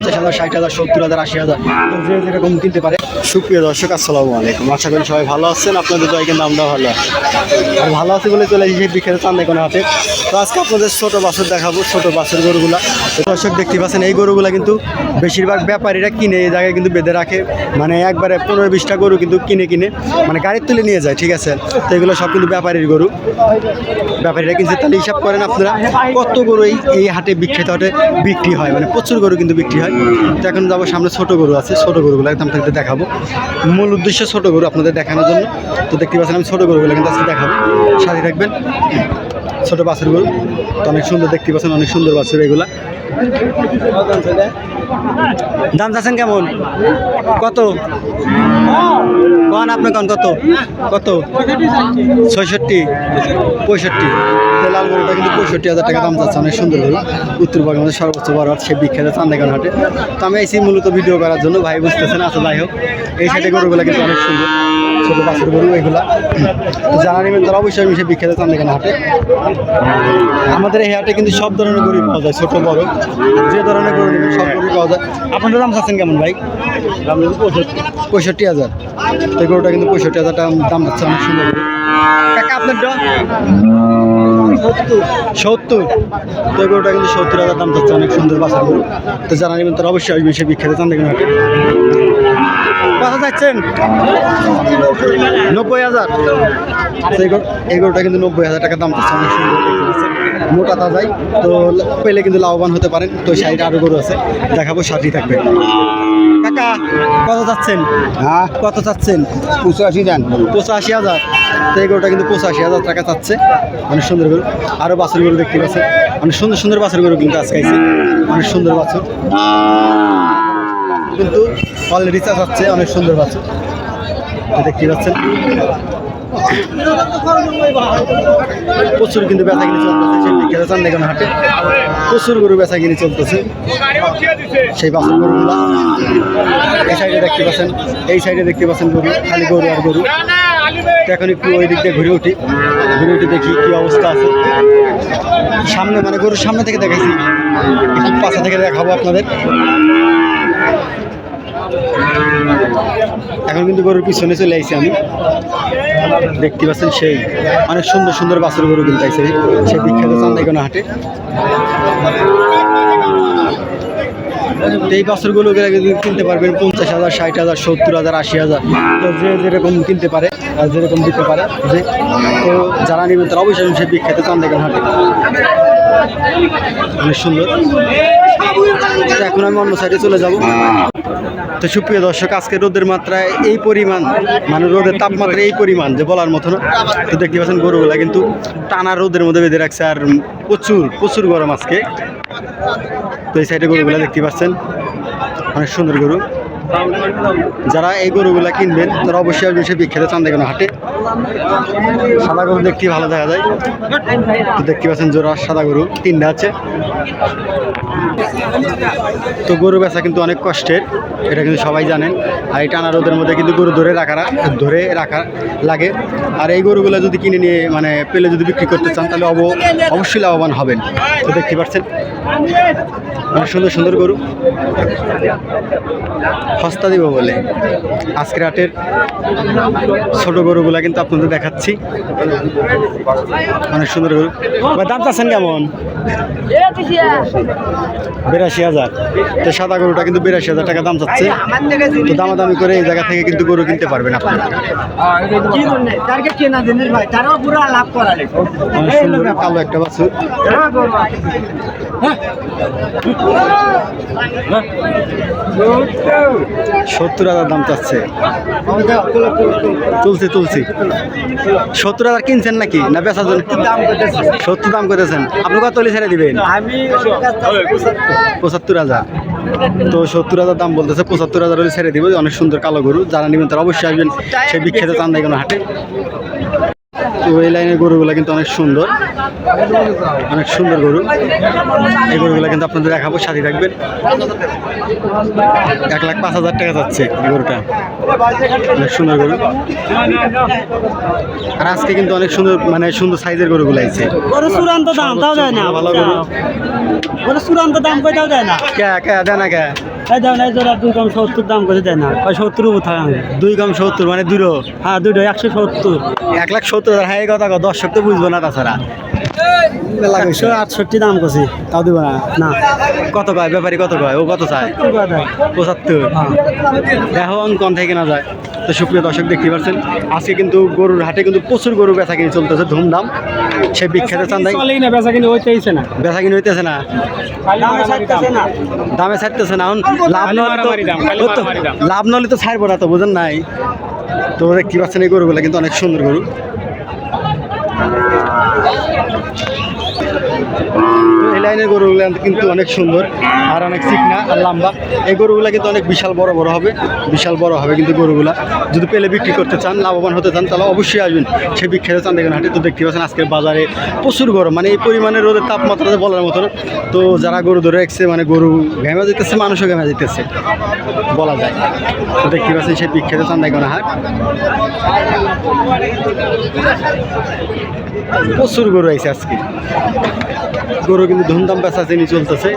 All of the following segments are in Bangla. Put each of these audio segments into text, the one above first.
50,000, 60,000, 70,000, 80,000 যে যেরকম কিনতে পারে। সুপ্রিয় দর্শক আসসালামু আলাইকুম, আশা করি সবাই ভালো আছেন। আপনাদের দয়া কিন্তু আমরা ভালো আছি, আর ভালো আছি বলে চলে এসেছি বিখ্যাত চান্দাইকোনা হাটে। তো আজকে আপনাদের ছোটো বাছুর দেখাবো, ছোটো বাছুর গরুগুলা। দর্শক দেখতে পাচ্ছেন এই গরুগুলা কিন্তু বেশিরভাগ ব্যাপারীরা কিনে এই জায়গায় কিন্তু বেঁধে রাখে, মানে একবারে 15-20টা গরু কিন্তু কিনে মানে গাড়ির তুলে নিয়ে যায়, ঠিক আছে। তো এগুলো সব কিন্তু ব্যাপারীর গরু, ব্যাপারীরা কিনছে। তাহলে হিসাব করেন আপনারা কত গরু এই হাটে বিখ্যাত হাটে বিক্রি হয়, মানে প্রচুর গরু কিন্তু বিক্রি হয়। তো এখন যাবো সামনে, ছোটো গরু আছে, ছোটো গরুগুলো একদম থাকতে দেখাবো। মূল উদ্দেশ্য ছোটো গরু আপনাদের দেখানোর জন্য। তো দেখতে পাচ্ছেন আমি ছোটো গরুগুলো কিন্তু আজকে দেখাবো, সাথে থাকবেন। ছোটো বাছুর গরু তো অনেক সুন্দর, দেখতে পাচ্ছেন অনেক সুন্দর বাছুর এগুলা। দাম চাচ্ছেন কেমন, কত কন আপনি কন, কত কত 66, 65? লাল গরুটা কিন্তু 65,000 টাকা দাম যাচ্ছে, অনেক সুন্দর গরু। উত্তরবঙ্গের মধ্যে সর্বোচ্চ বড় হাট, সে বিখ্যাত চান্দাইকোনা হাটে। তো আমি এসেছি মূলত ভিডিও করার জন্য, ভাই বুঝতেছেন। আচ্ছা যাই হোক, এই সাইডে গরুগুলো কিন্তু অনেক সুন্দর, ছোটো বাছুর গরু এগুলা। যারা নেবেন তারা অবশ্যই সে বিখ্যাত চান্দাইকোনা হাটে। আমাদের এই হাটে কিন্তু সব ধরনের গরু পাওয়া যায়, ছোটো বড় যে ধরনের গরু নেবেন সব গরু পাওয়া যায়। আপনাদের দাম চাচ্ছেন কেমন ভাই? 65,000। তো এই গরুটা কিন্তু 65,000 টাকা দাম যাচ্ছে, অনেক সুন্দর গরু। কাকা আপনার 70? তো এই গরুটা কিন্তু 70,000 দাম যাচ্ছে, অনেক সুন্দর বাছুর গরু। তো যারা নেবেন তারা অবশ্যই আসবেন সে বিখ্যাত চান্দাইকোনা হাটে। কত যাচ্ছেন? 90,000। এই গরুটা কিন্তু 90,000 টাকা দাম যাচ্ছে, অনেক সুন্দর, মোটা তাজাই। তো পেলে কিন্তু লাভবান হতে পারেন। তো সাইডে আরও গরু আছে, দেখাবো, সাথেই থাকবে। কাকা কত চাচ্ছেন? হ্যাঁ, কত চাচ্ছেন? 85 দেন। 85,000। তো এই গরুটা কিন্তু 85,000 টাকা চাচ্ছে, অনেক সুন্দর গরু। আরও বাছুর গরু দেখতে পাচ্ছেন, অনেক সুন্দর সুন্দর বাছুর গরু কিন্তু আজকে আইছে, অনেক সুন্দর বাছুর কিন্তু অলরেডি চাচ্ছে, অনেক সুন্দর বাছুর দেখতে পাচ্ছেন। প্রচুর কিন্তু বেচা কিনে চলতেছে সেই বিখ্যাত চান্দাইকোনা হাটে, প্রচুর গরু বেচা কিনে চলতেছে সেই বাছুর গরুগুলা। এই সাইডে দেখতে পাচ্ছেন, এই সাইডে দেখতে পাচ্ছেন গরু, খালি গরু আর গরু। তো এখন একটু ওই দিক দিয়ে ঘুরে উঠি দেখি কি অবস্থা আছে সামনে, মানে গরুর সামনে থেকে দেখাইছি, একটু পাশা থেকে দেখাবো আপনাদের। এখন কিন্তু গরুর পিছনে চলে আইছি আমি, দেখতে পাচ্ছেন সেই অনেক সুন্দর সুন্দর বাছুর গরু কিন্তু আইছে সেই বিখ্যাত চান্দাইকোনা হাটে। এই বাছুরগুলো কিন্তু কিনতে পারবেন 50,000, 60,000, 70,000, 80,000। তো যে যেরকম কিনতে পারে আর যেরকম দিতে পারে যে। তো যারা নেবেন তারা অবশ্যই সেই বিখ্যাত চান্দাইকোনা হাটে, অনেক সুন্দর। এখন আমি অন্য সাইডে চলে যাব। তো সুপ্রিয় দর্শক, আজকে রোদের মাত্রায় এই পরিমাণ, মানে রোদের তাপমাত্রা এই পরিমাণ যে বলার মতো না। তো দেখতে পাচ্ছেন গরুগুলা কিন্তু টানা রোদের মধ্যে বেঁধে রাখছে, আর প্রচুর প্রচুর গরম আজকে। তো এই সাইডে গরুগুলা দেখতে পাচ্ছেন, অনেক সুন্দর গরু। যারা এই গরুগুলা কিনবেন তারা অবশ্যই আসবেন সে বিখ্যাত চান্দাইকোনা হাটে। সাদা গরু দেখতে ভালো দেখা যায়। তো দেখতে পাচ্ছেন জোড়া সাদা গরু 3টা আছে। তো গরু বেচা কিন্তু অনেক কষ্টের, এটা কিন্তু সবাই জানেন। আর এই টানা রোদের মধ্যে কিন্তু গরু ধরে রাখা লাগে। আর এই গরুগুলো যদি কিনে নিয়ে মানে পেলে যদি বিক্রি করতে চান তাহলে অবশ্যই লাভবান হবেন। তো দেখতে পাচ্ছেন অনেক সুন্দর সুন্দর গরু, সস্তা দিব বলে আজকের হাটের ছোট গরুগুলা কিন্তু আপনাদের দেখাচ্ছি, অনেক সুন্দর গরু। দাম চাচ্ছেন কেমন? 82,000। তো সাদা গরুটা কিন্তু 82,000 টাকা দাম চাচ্ছে। তো দামাদামি করে এই জায়গা থেকে কিন্তু গরু কিনতে পারবেন আপনারা। অনেক সুন্দর কালো একটা বাছুর, 70,000 দাম চাচ্ছে। তুলছি 70,000 কিনছেন নাকি না বেচার জন্য? 70 দাম করেছেন। আপনি কত ছেড়ে দিবেন? 75,000। তো 70,000 দাম বলতেছে, 75,000 হলে ছেড়ে দিব। অনেক সুন্দর কালো গরু, যারা নেবেন তারা অবশ্যই আসবেন সেই বিখ্যাত চান্দাইকোনা হাটে। তো এই লাইনের গরুগুলো কিন্তু অনেক সুন্দর গরু। এই গরুগুলো কিন্তু আপনাদের দেখাবো, সাথে থাকবেন। 1,05,000 টাকা যাচ্ছে এই গরুটা, অনেক সুন্দর গরু। আর আজকে কিন্তু অনেক সুন্দর মানে সুন্দর সাইজের গরুগুলো আছে। গরু চূড়ান্ত দাম তাও দেয় না, ভালো গরু। গরু চূড়ান্ত দাম করে তাও দেয় না। কে দেয় না কে? এই দাও না, জোড়া 2 কম 70 দাম করে দেয় না, 70 উপর থাকে। 2 কম 70 মানে দুটো? হ্যাঁ দুটো 170। 1,70,000। হ্যাঁ এই কথা দর্শক তো বুঝবো না, তাছাড়া 168 দাম করছি তাও দিব না। না কত কয় ব্যাপারী, কত কয়? ও কত চায়? 75। এখন কম থেকে না যায়। তো সুপ্রিয় দর্শক দেখতে পাচ্ছেন আজকে কিন্তু গরুর হাটে কিন্তু প্রচুর গরু বেচা কিনে চলতেছে ধুমধাম। সে বিখ্যাত চান্দাই বেচা কিনে হইতেছে না, বেচা কিনে হইতেছে না, দামে ছাড়তেছে না। এখন লাভ নলে তো ছাড়বো না, তো বুঝেন নাই? তো দেখতে পাচ্ছেন এই গরুগুলো কিন্তু অনেক সুন্দর গরু। এই লাইনের গরুগুলো কিন্তু অনেক সুন্দর আর অনেক চিকনা আর লম্বা। এই গরুগুলো কিন্তু অনেক বিশাল বড় হবে কিন্তু গরুগুলা যদি পেলে বিক্রি করতে চান, লাভবান হতে চান, তাহলে অবশ্যই আসবেন সেই বিখ্যাত চান্দিগঞ্জ হাটে। তো দেখতে পাচ্ছেন আজকের বাজারে প্রচুর গরম, মানে এই পরিমাণের রোদের তাপমাত্রা বলার মতো না। তো যারা গরু ধরে রাখছে মানে গরু ঘেমে যেতেছে, মানুষও ঘেমে যেতেছে বলা যায়। তো দেখতে পাচ্ছেন সেই বিখ্যাত চান্দিগঞ্জ হাট, প্রচুর গরু আইছে আজকে। গরু কিন্তু ধুমধাম বেচা কিনি চলতেছে,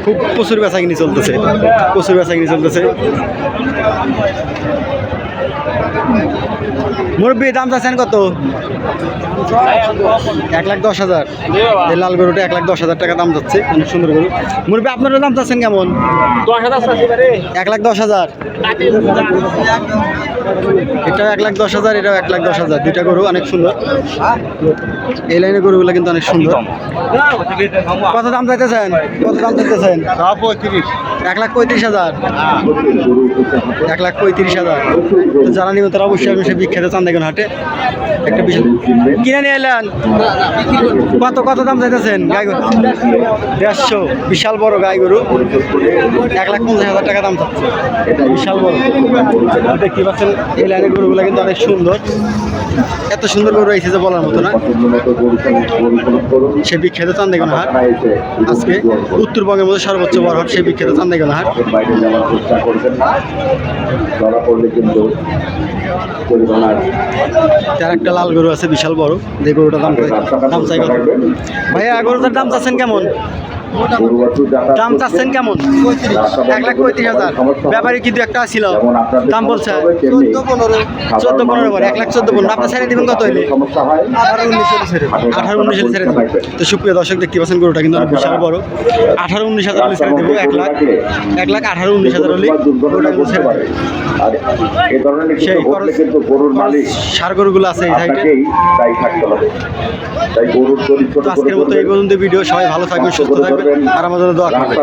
খুব প্রচুর বেচা কিনি চলতেছে। মুরব্বি দাম চাচ্ছেন কত? 1,10,000। এই লাল গরুটা 1,10,000 টাকা দাম যাচ্ছে, অনেক সুন্দর গরু। মুরব্বি আপনারা দাম চাচ্ছেন কেমন? 1,10,000। এটা 1,10,000, এটাও 1,10,000। দুইটা গরু অনেক সুন্দর। এই লাইনের গরুগুলো কিন্তু অনেক সুন্দর। কত দাম চাইতেছেন? 1,35,000। 1,35,000। তো যারা নিবে তারা অবশ্যই আমি সে বিখ্যাত চান্দিগঞ্জ হাটে একটা বিশাল কিনে নিয়ে এলেন। কত দাম চাইতেছেন গাই গরু? 150। বিশাল বড় গাই গরু, 1,50,000 টাকা দাম চাচ্ছে, বিশাল বড়। দেখতে পাচ্ছেন এই লাইনের গরুগুলো কিন্তু অনেক সুন্দর, এত সুন্দর গরু রয়েছে যে বলার মতো না। সে বিখ্যাত চান্দিগঞ্জ হাট আজকে উত্তরবঙ্গের মধ্যে সর্বোচ্চ বড় হাট, সেই বিখ্যাত চান্দিগঞ্জ হাট। তার একটা লাল গরু আছে বিশাল বড়, যে গরুটা দাম চাই কত? ভাইয়া গরুটার দাম চাচ্ছেন কেমন? দাম চাচ্ছেন কেমন? 1,35,000। ব্যাপারী কিন্তু একটা ছিল, দাম বলছে 14-15 করে, 1,14,15। আপনি ছেড়ে দেবেন কত হইলে? 18-19 ছেড়ে দেবেন। তো সুপ্রিয় দর্শক দেখতে পাচ্ছেন গরুটা কিন্তু অনেক বিশাল বড়। 18-19,000 হলে ছেড়ে দেবো। 1,18,19,000 হলে গরুটা কিন্তু ছেড়ে দেবে। সেই সার গরুগুলো আছে এই সাইডে। আজকের মতো এই পর্যন্ত ভিডিও। সবাই ভালো থাকবেন, সুস্থ থাকবেন আর আমাদের দোয়া করবেন।